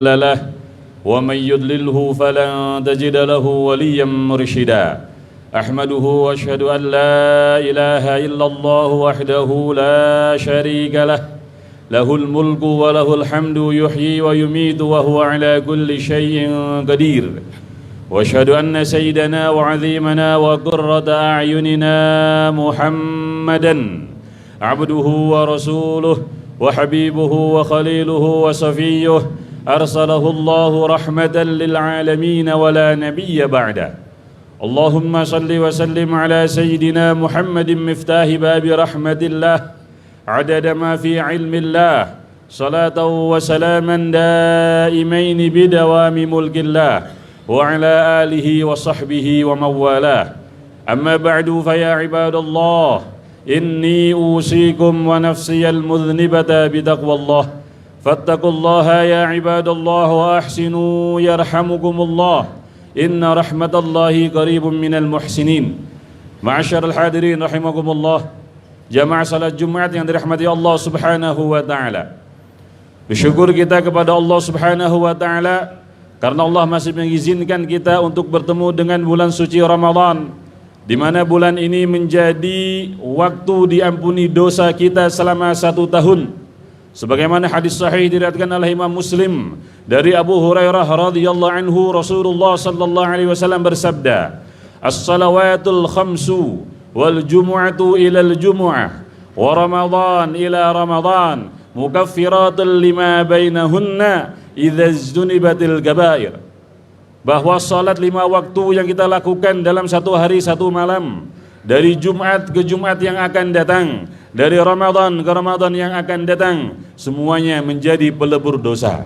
له ومن يضلله فلن تجد له وليا مرشدا أحمده وأشهد أن لا إله إلا الله وحده لا شريك له له الملك وله الحمد يحيي ويميت وهو على كل شيء قدير وأشهد أن سيدنا وعظيمنا وقرة أعيننا محمدا عبده ورسوله وحبيبه وخليله وصفيه أرسله الله رحمة للعالمين ولا نبي بعده اللهم صل وسلم على سيدنا محمد مفتاح باب رحمة الله عدد ما في علم الله صلاة وسلاما دائمين بدوام ملك الله وعلى آله وصحبه ومن والاه أما بعد فيا عباد الله إني أوصيكم ونفسي المذنبة بتقوى الله فاتقوا الله يا عباد الله وأحسنوا يرحمكم الله إن رحمة الله قريب من المحسنين. Ma'asyarul hadirin rahimakumullah, jamaah salat Jumat yang dirahmati Allah Subhanahu wa taala. Bersyukur kita kepada Allah Subhanahu wa taala karena Allah masih mengizinkan kita untuk bertemu dengan bulan suci Ramadan, di mana bulan ini menjadi waktu diampuni dosa kita selama 1 tahun. Sebagaimana hadis sahih diriwayatkan oleh Imam Muslim dari Abu Hurairah radhiyallahu anhu, Rasulullah sallallahu alaihi wasallam bersabda, "As-salawatul khamsu wal jumu'atu ilal jumu'ah wa Ramadan ila Ramadan mukaffiratun lima bainahunna idza ijtunibatil kabair." Bahwa salat 5 waktu yang kita lakukan dalam 1 hari 1 malam, dari Jumat ke Jumat yang akan datang, dari Ramadan ke Ramadan yang akan datang, semuanya menjadi pelebur dosa.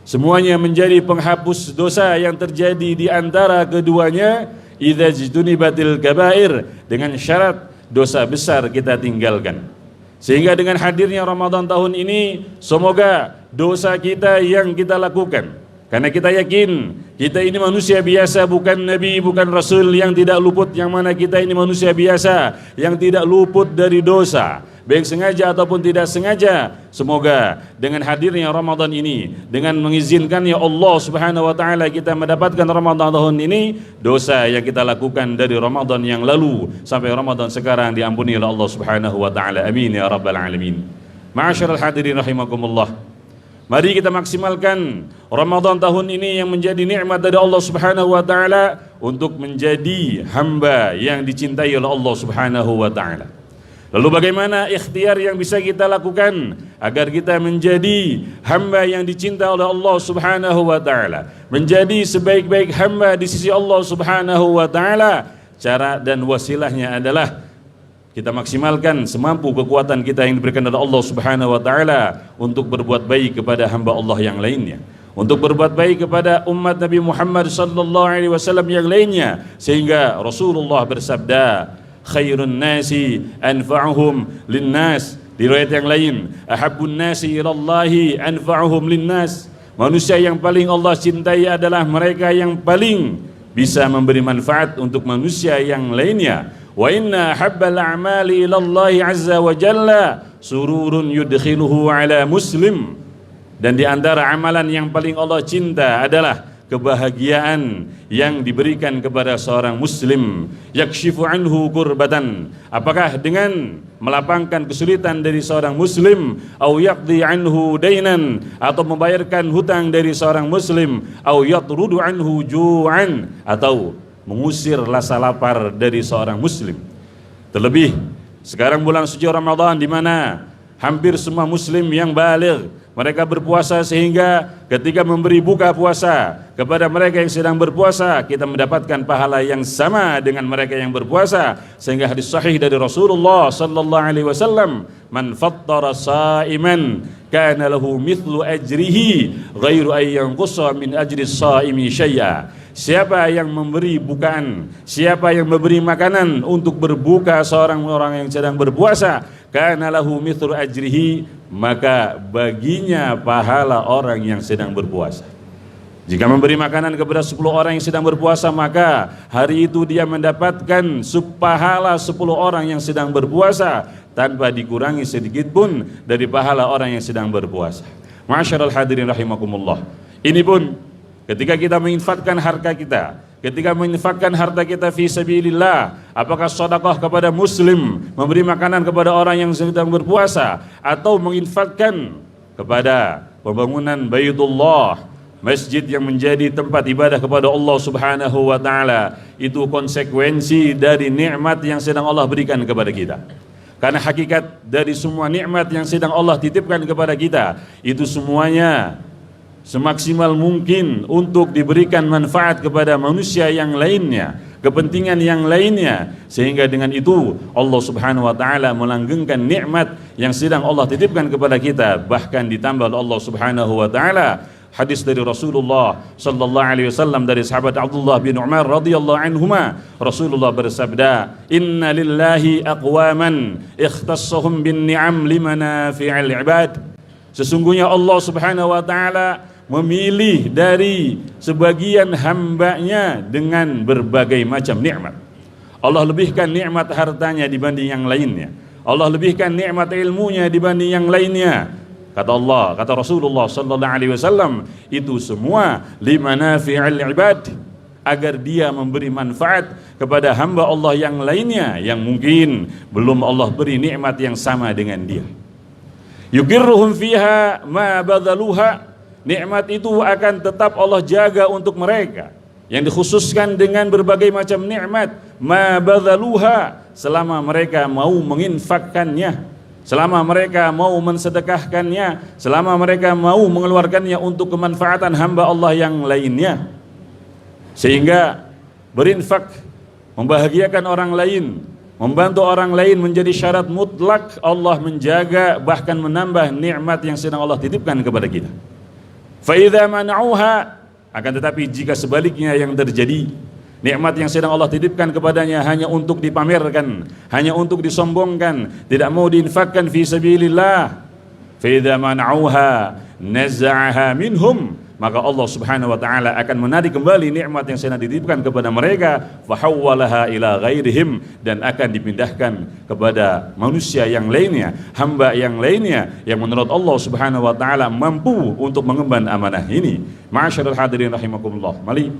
Semuanya menjadi penghapus dosa yang terjadi di antara keduanya, idza jtunibatil kabair, dengan syarat dosa besar kita tinggalkan. Sehingga dengan hadirnya Ramadan tahun ini, semoga dosa kita yang kita lakukan, karena kita yakin kita ini manusia biasa, bukan nabi, bukan rasul yang tidak luput, yang mana kita ini manusia biasa yang tidak luput dari dosa, baik sengaja ataupun tidak sengaja. Semoga dengan hadirnya Ramadan ini, dengan mengizinkannya Allah Subhanahu wa taala kita mendapatkan Ramadan tahun ini, dosa yang kita lakukan dari Ramadan yang lalu sampai Ramadan sekarang diampuni oleh Allah Subhanahu wa taala. Amin ya rabbal alamin. Ma'asyiral hadirin rahimakumullah, mari kita maksimalkan Ramadan tahun ini yang menjadi nikmat dari Allah Subhanahu wa taala untuk menjadi hamba yang dicintai oleh Allah Subhanahu wa taala. Lalu bagaimana ikhtiar yang bisa kita lakukan agar kita menjadi hamba yang dicintai oleh Allah Subhanahu wa taala, menjadi sebaik-baik hamba di sisi Allah Subhanahu wa taala? Cara dan wasilahnya adalah kita maksimalkan semampu kekuatan kita yang diberikan oleh Allah Subhanahu wa taala untuk berbuat baik kepada hamba Allah yang lainnya, untuk berbuat baik kepada umat Nabi Muhammad sallallahu alaihi wasallam yang lainnya, sehingga Rasulullah bersabda, khairun nasi anfa'uhum linnas. Di riwayat yang lain, ahabbun nasi ilallahi anfa'uhum linnas. Manusia yang paling Allah cintai adalah mereka yang paling bisa memberi manfaat untuk manusia yang lainnya. Wa inna habbal a'mali ilallahi azza wa jalla sururun yudkhiluhu ala muslim. Dan di antara amalan yang paling Allah cinta adalah kebahagiaan yang diberikan kepada seorang muslim. Yakshifu anhu kurbatan, apakah dengan melapangkan kesulitan dari seorang muslim, au yaqdi anhu dainan, atau membayarkan hutang dari seorang muslim, au yatrudu anhu ju'an, atau mengusir rasa lapar dari seorang muslim. Terlebih sekarang bulan suci Ramadan, di mana hampir semua muslim yang baligh mereka berpuasa, sehingga ketika memberi buka puasa kepada mereka yang sedang berpuasa, kita mendapatkan pahala yang sama dengan mereka yang berpuasa. Sehingga hadis sahih dari Rasulullah sallallahu alaihi wasallam, man fattara sa'iman kana lahu mithlu ajrihi ghairu ay yanqusa min ajri as-sa'imi syai'a. Siapa yang memberi bukaan, siapa yang memberi makanan untuk berbuka seorang orang yang sedang berpuasa, kana lahu mithlu ajrihi, maka baginya pahala orang yang sedang berpuasa. Jika memberi makanan kepada 10 orang yang sedang berpuasa, maka hari itu dia mendapatkan pahala 10 orang yang sedang berpuasa tanpa dikurangi sedikit pun dari pahala orang yang sedang berpuasa. Ma'asyiral hadirin rahimakumullah. Ini pun ketika kita menginfakkan harta kita, ketika menginfakkan harta kita fi sabilillah, apakah sedekah kepada muslim, memberi makanan kepada orang yang sedang berpuasa, atau menginfakkan kepada pembangunan Baitullah, masjid yang menjadi tempat ibadah kepada Allah Subhanahu wa taala, itu konsekuensi dari nikmat yang sedang Allah berikan kepada kita. Karena hakikat dari semua nikmat yang sedang Allah titipkan kepada kita, itu semuanya semaksimal mungkin untuk diberikan manfaat kepada manusia yang lainnya, kepentingan yang lainnya, sehingga dengan itu Allah Subhanahu wa taala melanggengkan nikmat yang sedang Allah titipkan kepada kita, bahkan ditambah Allah Subhanahu wa taala. Hadis dari Rasulullah sallallahu alaihi wasallam dari sahabat Abdullah bin Umar radhiyallahu anhuma, Rasulullah bersabda, "Inna lillahi aqwaman ikhtassahum bin ni'am limanafi'il ibad." Sesungguhnya Allah Subhanahu wa taala memilih dari sebagian hambanya dengan berbagai macam nikmat. Allah lebihkan nikmat hartanya dibanding yang lainnya. Allah lebihkan nikmat ilmunya dibanding yang lainnya. Kata Allah, kata Rasulullah sallallahu alaihi wasallam, itu semua limanafi'il ibad, agar dia memberi manfaat kepada hamba Allah yang lainnya yang mungkin belum Allah beri nikmat yang sama dengan dia. Yukirruhum fiha ma badhaluha, nikmat itu akan tetap Allah jaga untuk mereka, yang dikhususkan dengan berbagai macam nikmat, ma badhaluha, selama mereka mau menginfakkannya, selama mereka mau mensedekahkannya, selama mereka mau mengeluarkannya untuk kemanfaatan hamba Allah yang lainnya. Sehingga berinfak, membahagiakan orang lain, membantu orang lain menjadi syarat mutlak Allah menjaga bahkan menambah nikmat yang sedang Allah titipkan kepada kita. Fa idza mana'uha, akan tetapi jika sebaliknya yang terjadi, nikmat yang sedang Allah titipkan kepadanya hanya untuk dipamerkan, hanya untuk disombongkan, tidak mau diinfakkan fi sabilillah, fa idza mana'uha naz'aha minhum, maka Allah Subhanahu wa taala akan menarik kembali nikmat yang sedang dititipkan kepada mereka, fa hawwalaha ila ghairihim, dan akan dipindahkan kepada manusia yang lainnya, hamba yang lainnya yang menurut Allah Subhanahu wa taala mampu untuk mengemban amanah ini. Ma'asyiral hadirin rahimakumullah. Mari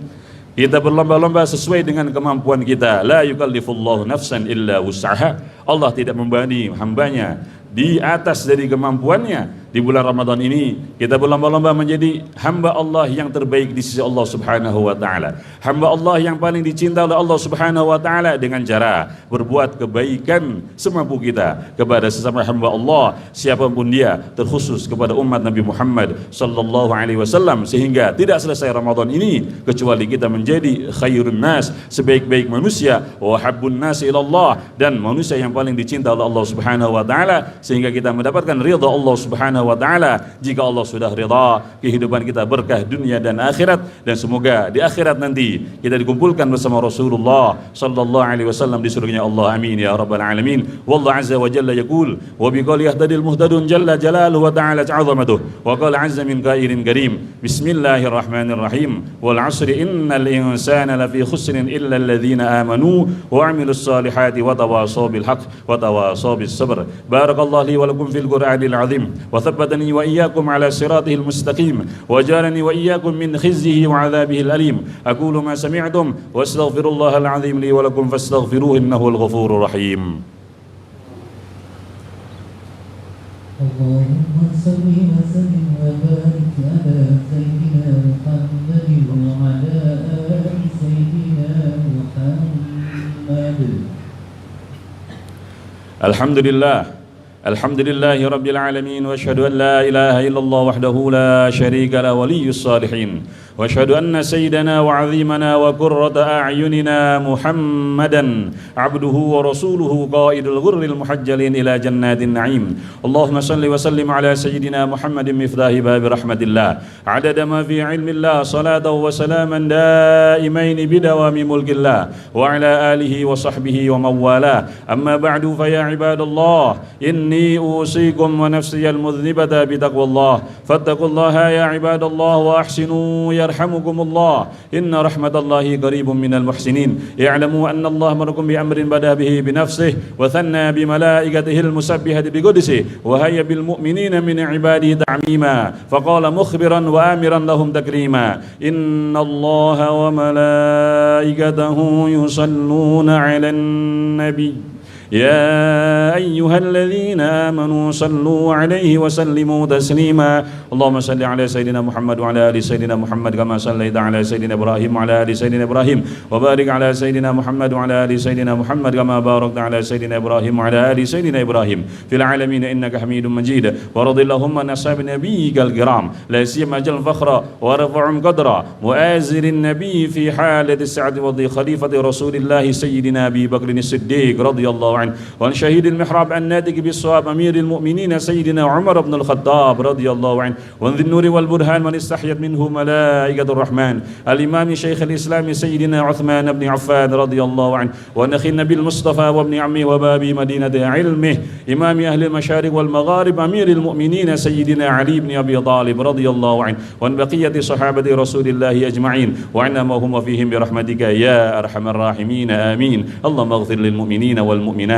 kita berlomba-lomba sesuai dengan kemampuan kita. La yukallifullahu nafsan illa wus'aha. Allah tidak membebani hambanya di atas dari kemampuannya. Di bulan Ramadan ini kita berlomba-lomba menjadi hamba Allah yang terbaik di sisi Allah Subhanahu wa taala. Hamba Allah yang paling dicinta oleh Allah Subhanahu wa taala dengan cara berbuat kebaikan semampu kita kepada sesama hamba Allah, siapapun dia, terkhusus kepada umat Nabi Muhammad sallallahu alaihi wasallam, sehingga tidak selesai Ramadan ini kecuali kita menjadi khairun nas, sebaik-baik manusia, wa habbun nas ilallah, dan manusia yang paling dicinta oleh Allah Subhanahu wa taala, sehingga kita mendapatkan ridha Allah Subhanahu wa taala. Jika Allah sudah ridha, kehidupan kita berkah dunia dan akhirat, dan semoga di akhirat nanti kita dikumpulkan bersama Rasulullah sallallahu alaihi wasallam di surganya Allah. Amin ya rabbal alamin. Wallahu azza wa jalla yaqul wa biqali yahdadil muhtadun jalla jalaluhu wa ta'ala 'azamatuhu wa qala azza min qailin karim. Bismillahirrahmanirrahim. Wal 'asri innal insana lafi khusrin illa alladhina amanu wa 'amilus salihati wa tawasaw bil haqq wa tawasaw bis sabr. Barakallahu li wa lakum fil Qur'anil 'azim wa thabbatani wa iyyakum ala siratihil mustaqim wa jarani wa iyyakum min khizyihi wa 'adhabihil alim. Aqulu ma sami'tum wa astaghfirullahal 'azim li wa lakum fastaghfiruhu innahu al-ghafurur rahim. Allahumma salli wa sallim wa barik ala sayyidina Muhammadin wa ala ali sayyidina Muhammad. Alhamdulillah, alhamdulillahi rabbil alamin, wa asyhadu an la ilaha illallah wahdahu la syarika la waliyyus salihin, wa asyhadu anna sayyidana wa 'azimana wa qurrata a'yunina Muhammadan abduhu wa rasuluhu qaidul ghurril muhajjalin ila jannatin na'im. Allahumma salli wa sallim ala sayyidina Muhammadin miftahi babi rahmatillah, adada ma fi ilmillah, salatan wa salaman daimain bidawami mulkillah, wa ala alihi wa sahbihi wa mawala. Amma ba'du, fa ya ibadallah, inna إني أوصيكم ونفسي المذنبة بتقوى الله فاتقوا الله يا عباد الله وأحسنوا يرحمكم الله إن رحمة الله قريب من المحسنين اعلموا أن الله أمركم بأمر بدأ به بنفسه وثنى بملائكته المسبحة بقدسه وهيا بالمؤمنين من عباده تعميما فقال مخبرا وآمرا لهم تكريما إن الله وملائكته يصلون على النبي يا أيها الذين آمنوا صلوا عليه وسلموا تسليما اللهم صل على سيدنا محمد وعلى آل سيدنا محمد كما صليت على سيدنا إبراهيم وعلى آل سيدنا إبراهيم وبارك على سيدنا محمد وعلى آل سيدنا محمد كما باركت على سيدنا إبراهيم وعلى آل سيدنا إبراهيم في العالمين إنك حميد مجيد ورضي اللهم عن أصحاب نبيك الكرام لا سيما جل فخرا ورفعهم قدرا مؤازر النبي في حالة السعد وضي خليفة رسول الله سيدنا أبي بكر الصديق رضي الله عنه وعن شهيد المحراب الناتج بالصواب أمير المؤمنين سيدنا عمر بن الخطاب رضي الله عنه وعن ذي النور والبرهان من استحيت منه ملائكة الرحمن الإمام شيخ الإسلام سيدنا عثمان بن عفان رضي الله عنه وعن أخي النبي المصطفى وابن عمه وباب مدينة علمه إمام أهل المشارق والمغارب أمير المؤمنين سيدنا علي بن أبي طالب رضي الله عنه وعن بقية صحابة رسول الله أجمعين وعنا ما هم فيهم برحمتك يا أرحم الراحمين آمين اللهم اغفر للمؤمنين والمؤمنات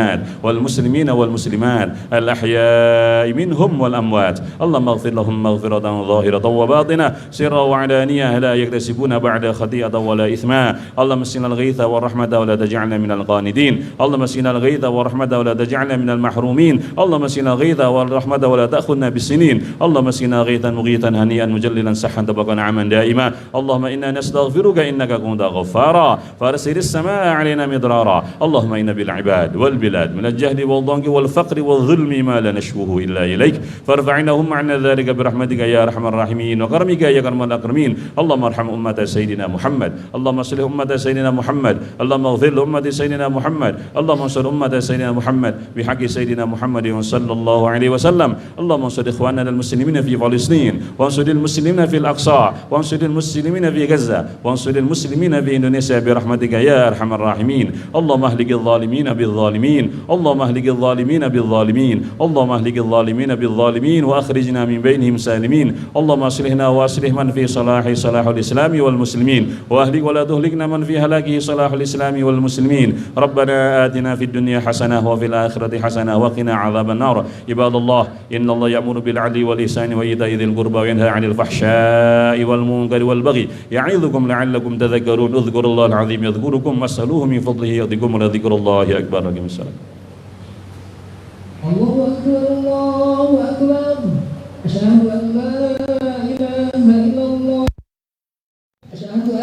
والمسلمين والمسلمات الأحياء منهم والأموات اللهم اغفر لهم مغفرة ظاهرة وباطنة سرا وعلانية لا يكتسبون بعد خطيئة ولا إثما اللهم اسقنا الغيث والرحمة ولا تجعلنا من القانتين اللهم اسقنا الغيث والرحمة ولا تجعلنا من المحرومين اللهم اسقنا الغيث والرحمة ولا تأخذنا بالسنين اللهم اسقنا غيثا مغيثا هنيئا مجللا صحا تبقى نعما دائما اللهم إنا نستغفرك إنك كنت غفارا فارسل السماء علينا مدرارا اللهم إن بالعباد والبلاد من الجهل والضنك والفقر والظلم ما لا نشكوه إلا إليك فارفعناهم عنا ذلك برحمتك يا أرحم الراحمين وكرمك يا كرم الأكرمين اللهم ارحم أمة سيدنا محمد اللهم اصلح أمة سيدنا محمد اللهم اغفر لأمة سيدنا محمد اللهم انصر أمة سيدنا محمد بحق سيدنا محمد صلى الله عليه وسلم اللهم انصر إخواننا المسلمين في فلسطين وانصر المسلمين في الأقصى وانصر المسلمين في غزة وانصر المسلمين في إندونيسيا برحمتك يا أرحم الراحمين اللهم اهلك الظالمين بالظالمين اللهم اهلك الظالمين بالظالمين اللهم اهلك الظالمين بالظالمين وأخرجنا من بينهم سالمين اللهم أصلحنا وأصلح من في صلاح الإسلام والمسلمين وأهلك ولا تهلكنا من في هلاكه صلاح الإسلام والمسلمين ربنا آتنا في الدنيا حسنة وفي الآخرة حسنة وقنا عذاب النار عباد الله إن الله يأمر بالعدل والإحسان وإيتاء ذي القربى وينهى عن الفحشاء والمنكر والبغي يعظكم لعلكم تذكرون اذكروا الله العظيم يذكركم واسألوه من فضله يعطيكم ولذكر الله أكبر السلام الله أكبر الله أكبر أشهد أن لا